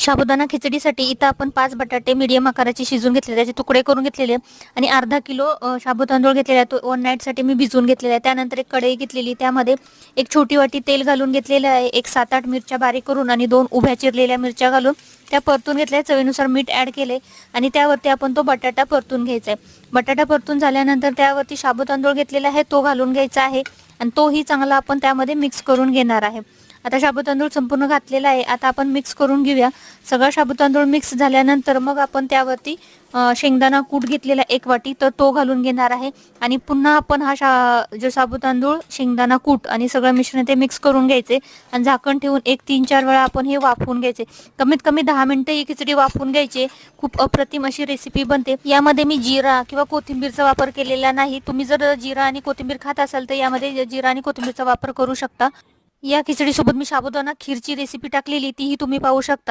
साबुदाणा खिचडीसाठी इथं आपण 5 बटाटे मीडियम आकाराचे शिजून घेतले, त्याचे तुकडे करून घेतलेले आणि अर्धा किलो साबू तांदूळ घेतलेला आहे, तो ओव्हरनाईटसाठी मी भिजवून घेतलेला आहे। त्यानंतर एक कढई घेतलेली, त्यामध्ये एक छोटी वाटी तेल घालून घेतलेलं आहे, एक 7-8 मिरच्या बारीक करून आणि 2 उभ्या चिरलेल्या मिरच्या घालून त्या परतून घेतल्या, चवीनुसार मीठ ॲड केले आणि त्यावरती आपण तो बटाटा परतून घ्यायचा आहे। बटाटा परतून झाल्यानंतर त्यावरती साबू तांदूळ घेतलेला आहे तो घालून घ्यायचा आहे आणि तोही चांगला आपण त्यामध्ये मिक्स करून घेणार आहे। आता साबू तांदूळ संपूर्ण घातलेला आहे, आता आपण मिक्स करून घेऊया। सगळा साबू तांदूळ मिक्स झाल्यानंतर मग आपण त्यावरती शेंगदाणा कूट घेतलेला 1 वाटी तर तो घालून घेणार आहे आणि पुन्हा आपण जो साबू तांदूळ, शेंगदाणा कूट आणि सगळं मिश्रण ते मिक्स करून घ्यायचे आणि झाकण ठेवून 1-3-4 वेळा आपण हे वाफवून घ्यायचे। कमीत कमी 10 मिनिटं ही खिचडी वाफवून घ्यायची। खूप अप्रतिम अशी रेसिपी बनते। यामध्ये मी जिरा किंवा कोथिंबीरचा वापर केलेला नाही, तुम्ही जर जिरा आणि कोथिंबीर खात असाल तर यामध्ये जिरा आणि कोथिंबीरचा वापर करू शकता। या खिचडीसोबत मी साबुदाणा खीरची रेसिपी टाकलेली, तीही तुम्ही पाहू शकता।